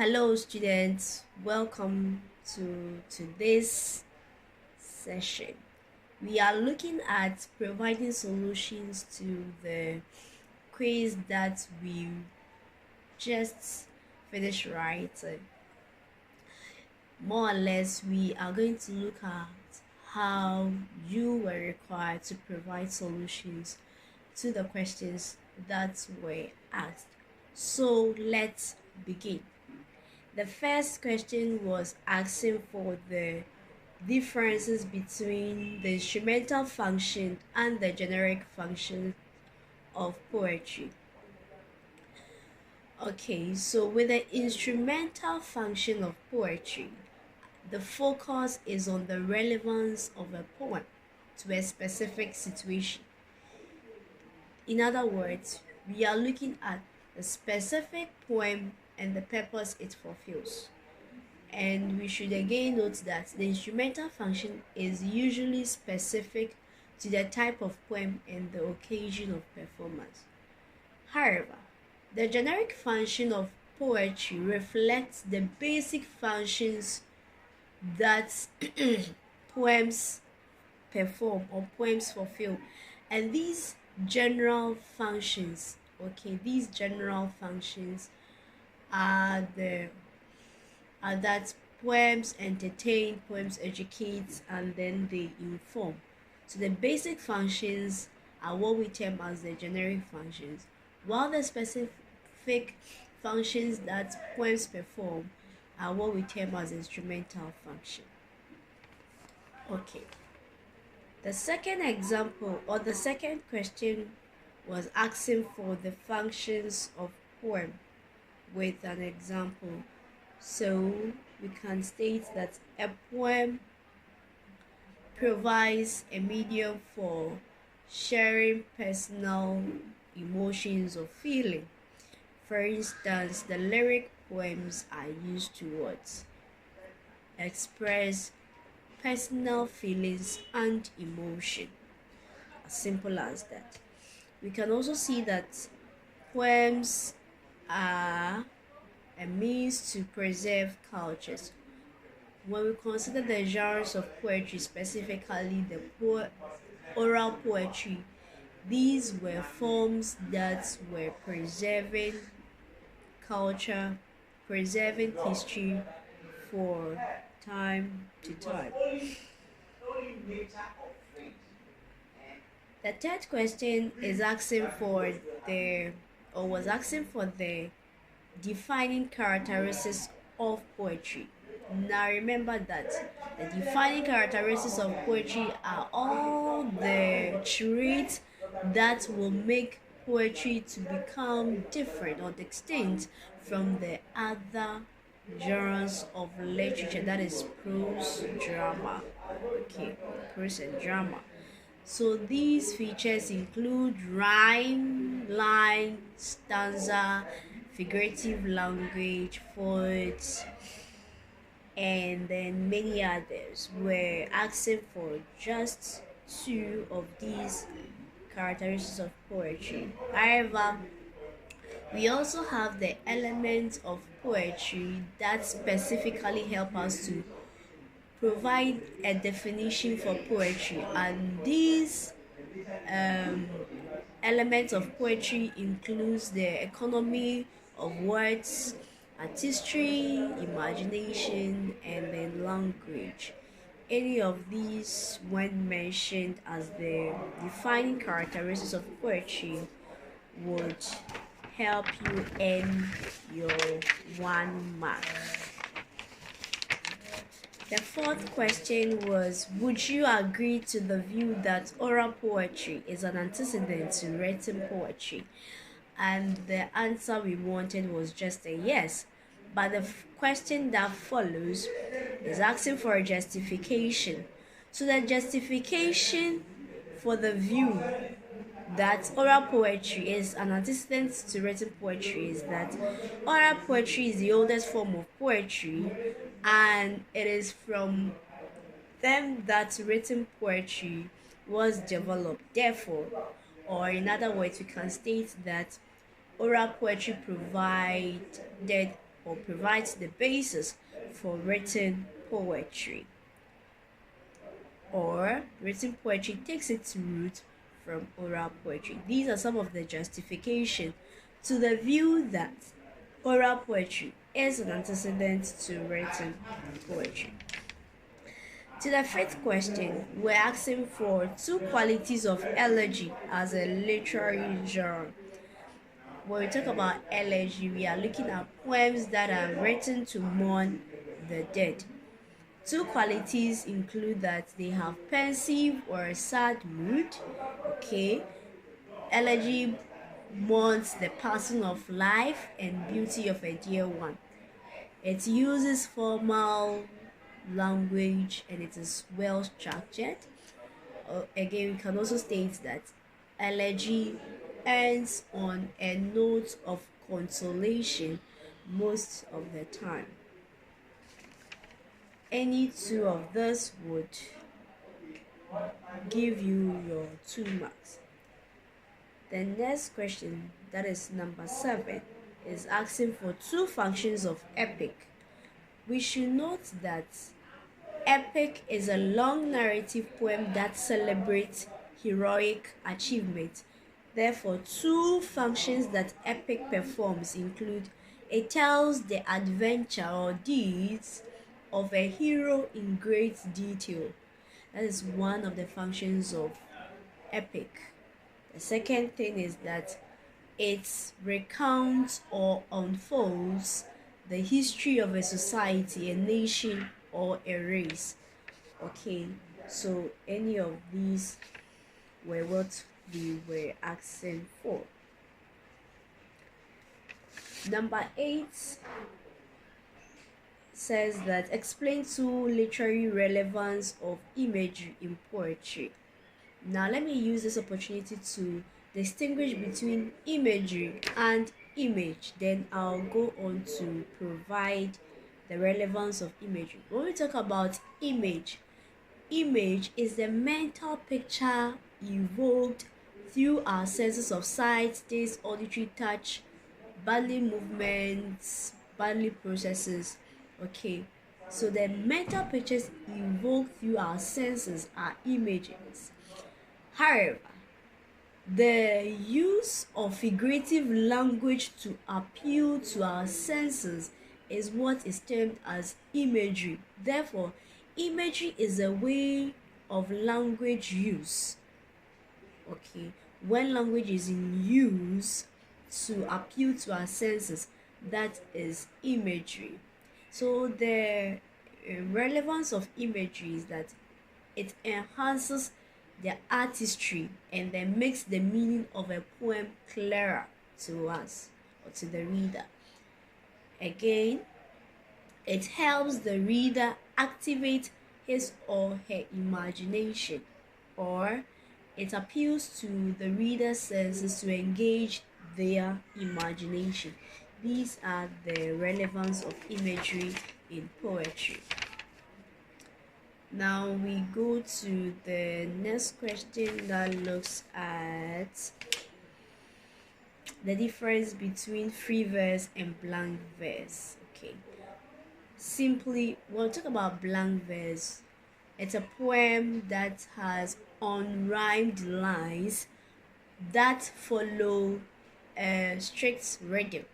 Hello, students. Welcome to this session. We are looking at providing solutions to the quiz that we just finished writing. More or less, we are going to look at how you were required to provide solutions to the questions that were asked. So let's begin. The first question was asking for the differences between the instrumental function and the generic function of poetry. Okay, so with the instrumental function of poetry, the focus is on the relevance of a poem to a specific situation. In other words, we are looking at the specific poem and the purpose it fulfills. And we should again note that the instrumental function is usually specific to the type of poem and the occasion of performance. However, the generic function of poetry reflects the basic functions that poems perform or poems fulfill. And these general functions, are that poems entertain, poems educate, and then they inform. So the basic functions are what we term as the generic functions, while the specific functions that poems perform are what we term as instrumental function. Okay. The second example or the second question was asking for the functions of poem with an example. So we can state that a poem provides a medium for sharing personal emotions or feeling. For instance, the lyric poems are used to what? Express personal feelings and emotion. As simple as that. We can also see that poems are a means to preserve cultures. When we consider the genres of poetry, specifically the oral poetry, these were forms that were preserving culture, preserving history for time to time. The third question is asking for the or was asking for the defining characteristics of poetry. Now remember that the defining characteristics of poetry are all the traits that will make poetry to become different or distinct from the other genres of literature, that is prose drama. Okay, prose and drama. So these features include rhyme, line, stanza, figurative language, thoughts, and then many others. We're asking for just two of these characteristics of poetry. However, we also have the elements of poetry that specifically help us to provide a definition for poetry, and these um, elements of poetry includes the economy of words, artistry, imagination, and then language. Any of these, when mentioned as the defining characteristics of poetry, would help you earn your 1 mark. The fourth question was, would you agree to the view that oral poetry is an antecedent to written poetry? And the answer we wanted was just a yes. But the question that follows is asking for a justification. So the justification for the view that oral poetry is an antecedent to written poetry is that oral poetry is the oldest form of poetry, and it is from them that written poetry was developed. Therefore, or in other words, we can state that oral poetry provided or provides the basis for written poetry. Or written poetry takes its root from oral poetry. These are some of the justification to the view that oral poetry is an antecedent to written poetry. To the fifth question, we're asking for two qualities of elegy as a literary genre. When we talk about elegy, we are looking at poems that are written to mourn the dead. Two qualities include that they have pensive or a sad mood. Okay, elegy mourns the passing of life and beauty of a dear one. It uses formal language and it is well structured. Again, we can also state that elegy ends on a note of consolation most of the time. Any two of this would give you your 2 marks. The next question, that is number 7, is asking for two functions of epic. We should note that epic is a long narrative poem that celebrates heroic achievement. Therefore, two functions that epic performs include it tells the adventure or deeds of a hero in great detail. That is one of the functions of epic. The second thing is that it recounts or unfolds the history of a society, a nation, or a race. Okay, so any of these were what we were asking for. Number 8 says that explain two literary relevance of imagery in poetry. Now let me use this opportunity to distinguish between imagery and image. Then I'll go on to provide the relevance of imagery. When we talk about image is the mental picture evoked through our senses of sight, taste, auditory, touch, bodily movements, bodily processes. Okay, so the mental pictures evoked through our senses are images. However, the use of figurative language to appeal to our senses is what is termed as imagery. Therefore, imagery is a way of language use. Okay, when language is in use to appeal to our senses, that is imagery. So the relevance of imagery is that it enhances the artistry and then makes the meaning of a poem clearer to us or to the reader. Again, it helps the reader activate his or her imagination, or it appeals to the reader's senses to engage their imagination. These are the relevance of imagery in poetry. Now we go to the next question that looks at the difference between free verse and blank verse. Okay. Simply, we'll talk about blank verse. It's a poem that has unrhymed lines that follow a strict rhythm.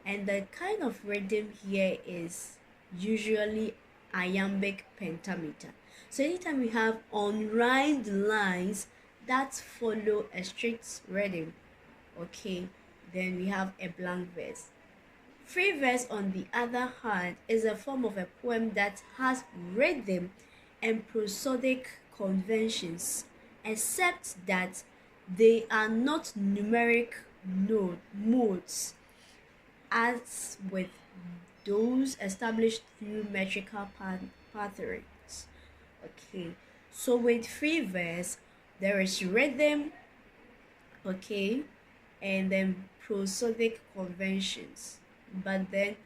And the kind of rhythm here is usually iambic pentameter. So anytime we have unrhymed lines that follow a strict rhythm, okay, then we have a blank verse. Free verse, on the other hand, is a form of a poem that has rhythm and prosodic conventions, except that they are not numeric modes as with those established through metrical patterns. Okay, so with free verse, there is rhythm, okay, and then prosodic conventions, but then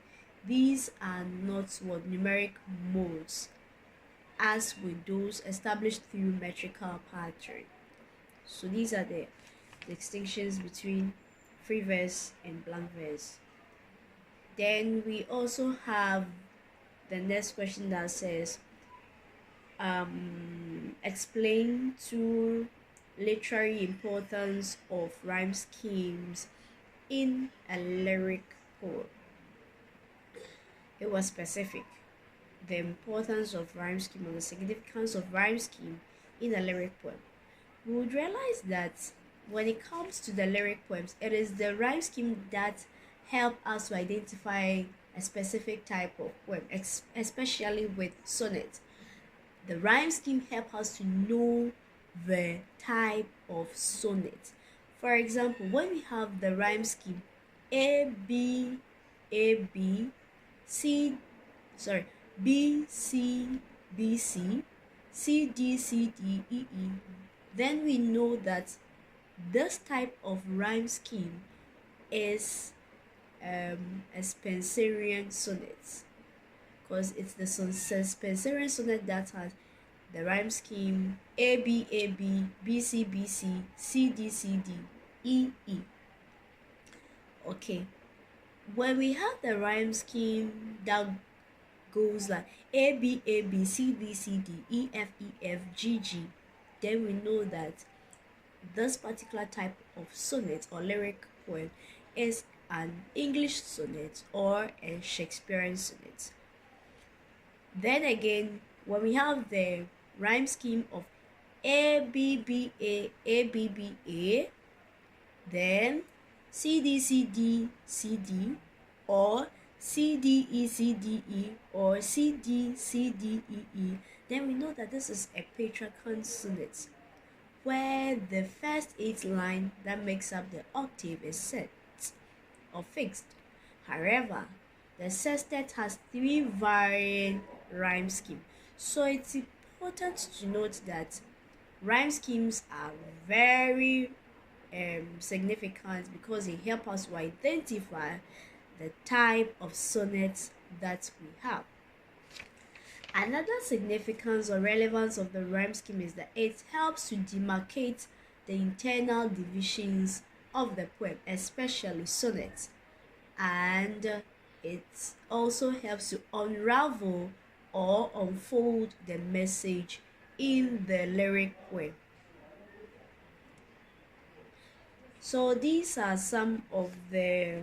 these are not what numeric modes as with those established through metrical pattern. So these are the distinctions between free verse and blank verse. Then we also have the next question that says, explain two literary importance of rhyme schemes in a lyric poem. It was specific. The importance of rhyme scheme or the significance of rhyme scheme in a lyric poem. We would realize that when it comes to the lyric poems, it is the rhyme scheme that help us to identify a specific type of poem, especially with sonnet. The rhyme scheme help us to know the type of sonnet. For example, when we have the rhyme scheme A B A B C sorry B C B C C D C D E E, then we know that this type of rhyme scheme is a Spenserian sonnet, because it's the Spenserian sonnet that has the rhyme scheme A B A B B C B C C D C D E E. Okay, when we have the rhyme scheme that goes like A B A B C D C D E F E F G G, then we know that this particular type of sonnet or lyric poem is an English sonnet or a Shakespearean sonnet. Then again, when we have the rhyme scheme of A B B A A B B A, then C D C D C D, or C D E C D E, or C D C D E E, then we know that this is a Petrarchan sonnet, where the first 8 lines that makes up the octave is set or fixed. However, the sextet has 3 varying rhyme schemes. So it's important to note that rhyme schemes are very significant because they help us to identify the type of sonnets that we have. Another significance or relevance of the rhyme scheme is that it helps to demarcate the internal divisions of the poem, especially sonnets, and it also helps to unravel or unfold the message in the lyric poem. So these are some of the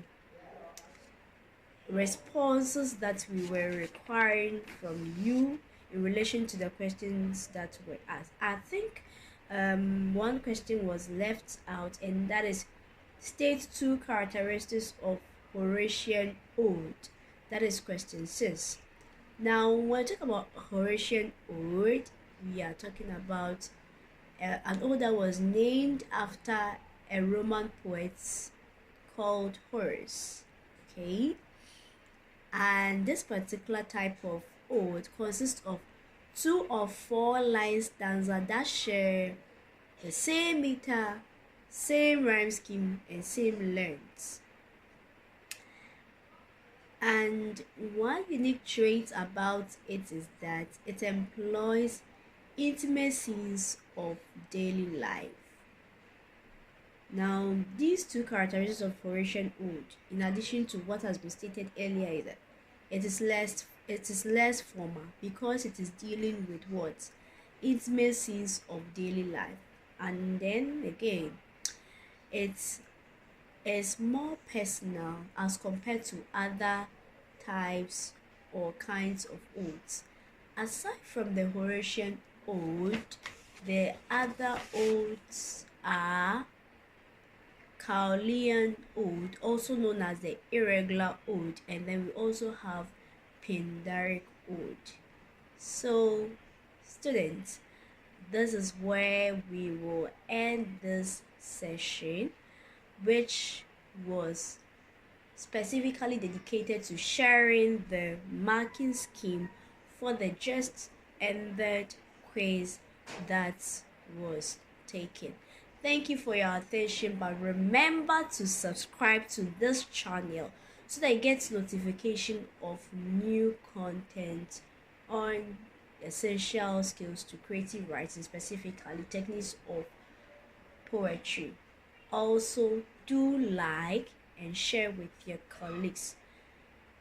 responses that we were requiring from you in relation to the questions that were asked. I think one question was left out, and that is state 2 characteristics of Horatian ode. That is question 6. Now, when we talk about Horatian ode, we are talking about an ode that was named after a Roman poet called Horace. Okay, and this particular type of ode consists of 2 or 4 line stanza that share the same meter, same rhyme scheme, and same length. And one unique trait about it is that it employs intimate scenes of daily life. Now, these 2 characteristics of Horatian ode, in addition to what has been stated earlier, is that it is less formal because it is dealing with what? Intimate scenes of daily life. And then again, it is more personal as compared to other types or kinds of odes. Aside from the Horatian ode, the other odes are Cowley's ode, also known as the irregular ode, and then we also have Pindaric ode. So, students, this is where we will end this session, which was specifically dedicated to sharing the marking scheme for the just ended quiz that was taken. Thank you for your attention, but remember to subscribe to this channel so that you get notification of new content on essential skills to creative writing, specifically techniques of poetry. Also, do like and share with your colleagues.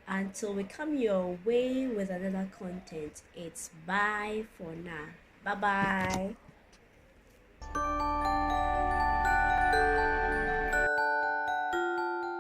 Until we come your way with another content, it's bye for now. Bye bye.